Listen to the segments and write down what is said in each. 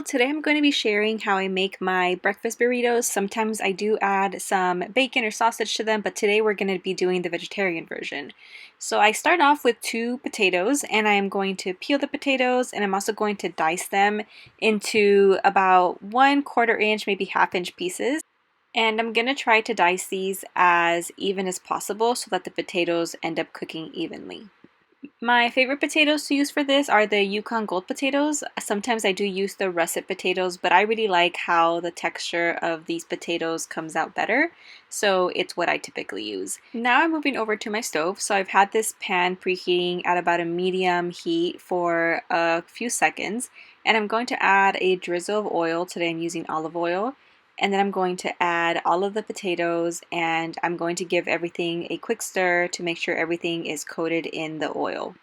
So today I'm going to be sharing how I make my breakfast burritos. Sometimes I do add some bacon or sausage to them, but today we're going to be doing the vegetarian version. So I start off with 2 potatoes and I am going to peel the potatoes, and I'm also going to dice them into about 1/4 inch, maybe 1/2 inch pieces. And I'm going to try to dice these as even as possible so that the potatoes end up cooking evenly. My favorite potatoes to use for this are the Yukon Gold potatoes. Sometimes I do use the russet potatoes, but I really like how the texture of these potatoes comes out better, so it's what I typically use. Now I'm moving over to my stove. So I've had this pan preheating at about a medium heat for a few seconds, and I'm going to add a drizzle of oil. Today I'm using olive oil. And then I'm going to add all of the potatoes, and I'm going to give everything a quick stir to make sure everything is coated in the oil.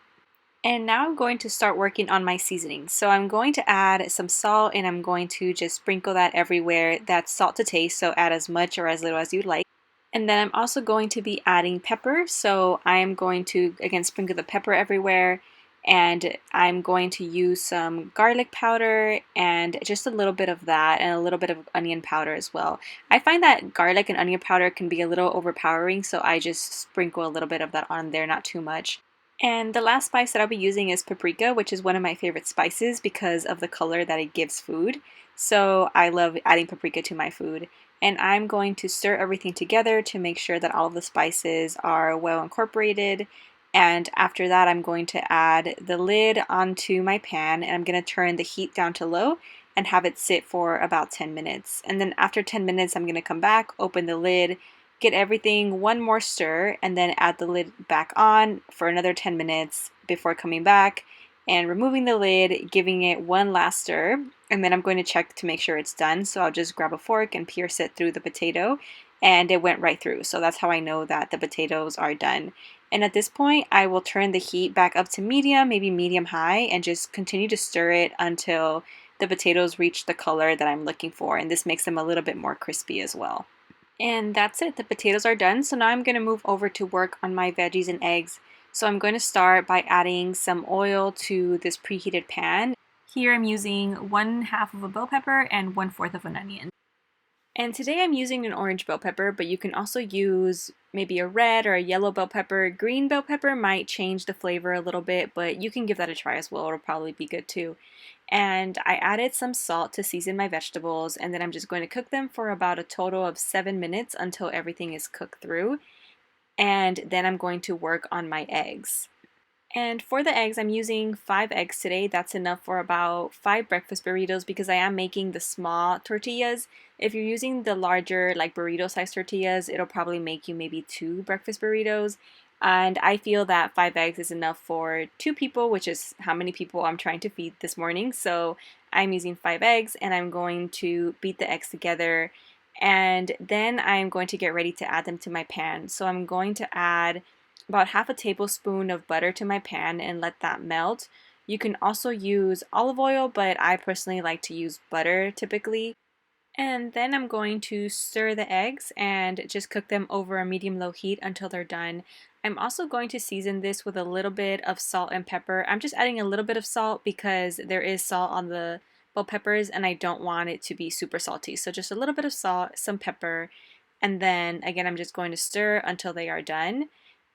And now I'm going to start working on my seasoning. So I'm going to add some salt, and I'm going to just sprinkle that everywhere. That's salt to taste, so add as much or as little as you like. And then I'm also going to be adding pepper. So I am going to, again, sprinkle the pepper everywhere. And I'm going to use some garlic powder and just a little bit of that, and a little bit of onion powder as well. I find that garlic and onion powder can be a little overpowering, so I just sprinkle a little bit of that on there, not too much. And the last spice that I'll be using is paprika, which is one of my favorite spices because of the color that it gives food. So I love adding paprika to my food. And I'm going to stir everything together to make sure that all of the spices are well incorporated. And after that, I'm going to add the lid onto my pan, and I'm going to turn the heat down to low and have it sit for about 10 minutes. And then after 10 minutes, I'm going to come back, open the lid, get everything one more stir, and then add the lid back on for another 10 minutes before coming back and removing the lid, giving it one last stir. And then I'm going to check to make sure it's done. So I'll just grab a fork and pierce it through the potato, and it went right through. So that's how I know that the potatoes are done. And at this point, I will turn the heat back up to medium, maybe medium high, and just continue to stir it until the potatoes reach the color that I'm looking for. And this makes them a little bit more crispy as well. And that's it, the potatoes are done. So now I'm going to move over to work on my veggies and eggs. So I'm going to start by adding some oil to this preheated pan. Here I'm using 1/2 of a bell pepper and 1/4 of an onion. And today I'm using an orange bell pepper, but you can also use maybe a red or a yellow bell pepper. Green bell pepper might change the flavor a little bit, but you can give that a try as well. It'll probably be good too. And I added some salt to season my vegetables, and then I'm just going to cook them for about a total of 7 minutes until everything is cooked through. And then I'm going to work on my eggs. And for the eggs, I'm using 5 eggs today. That's enough for about 5 breakfast burritos because I am making the small tortillas. If you're using the larger, like burrito size tortillas, it'll probably make you maybe 2 breakfast burritos. And I feel that 5 eggs is enough for 2 people, which is how many people I'm trying to feed this morning. So I'm using 5 eggs, and I'm going to beat the eggs together. And then I'm going to get ready to add them to my pan. So I'm going to add about 1/2 tablespoon of butter to my pan and let that melt. You can also use olive oil, but I personally like to use butter typically. And then I'm going to stir the eggs and just cook them over a medium-low heat until they're done. I'm also going to season this with a little bit of salt and pepper. I'm just adding a little bit of salt because there is salt on the bell peppers and I don't want it to be super salty. So just a little bit of salt, some pepper, and then again I'm just going to stir until they are done.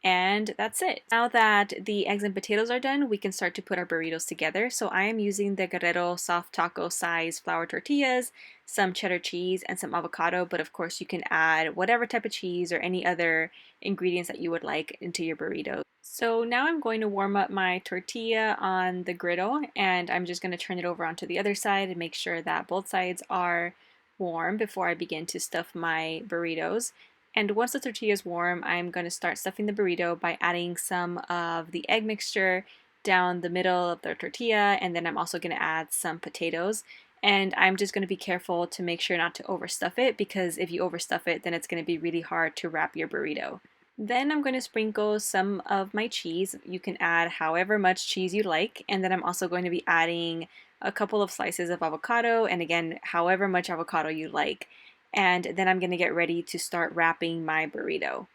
And that's it. Now that the eggs and potatoes are done, we can start to put our burritos together. So I am using the Guerrero soft taco size flour tortillas, some cheddar cheese, and some avocado. But of course you can add whatever type of cheese or any other ingredients that you would like into your burrito. So now I'm going to warm up my tortilla on the griddle, and I'm just going to turn it over onto the other side and make sure that both sides are warm before I begin to stuff my burritos. And once the tortilla is warm, I'm going to start stuffing the burrito by adding some of the egg mixture down the middle of the tortilla, and then I'm also going to add some potatoes. And I'm just going to be careful to make sure not to overstuff it, because if you overstuff it, then it's going to be really hard to wrap your burrito. Then I'm going to sprinkle some of my cheese. You can add however much cheese you like, and then I'm also going to be adding a couple of slices of avocado, and again, however much avocado you like. And then I'm going to get ready to start wrapping my burrito.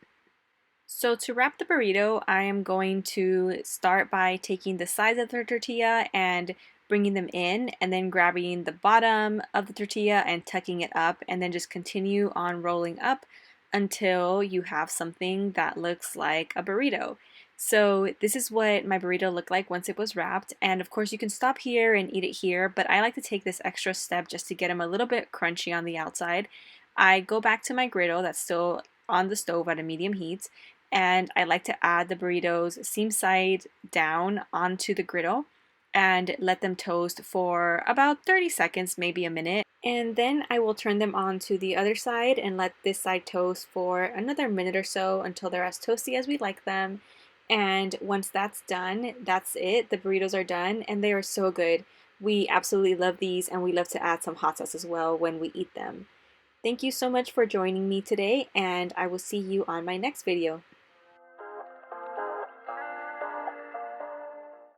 So to wrap the burrito, I am going to start by taking the sides of the tortilla and bringing them in and then grabbing the bottom of the tortilla and tucking it up, and then just continue on rolling up until you have something that looks like a burrito. So this is what my burrito looked like once it was wrapped, and of course you can stop here and eat it here, but I like to take this extra step just to get them a little bit crunchy on the outside. I go back to my griddle that's still on the stove at a medium heat, and I like to add the burritos seam side down onto the griddle and let them toast for about 30 seconds, maybe a minute. And then I will turn them on to the other side and let this side toast for another minute or so until they're as toasty as we like them. And once that's done, that's it. The burritos are done and they are so good. We absolutely love these, and we love to add some hot sauce as well when we eat them. Thank you so much for joining me today, and I will see you on my next video.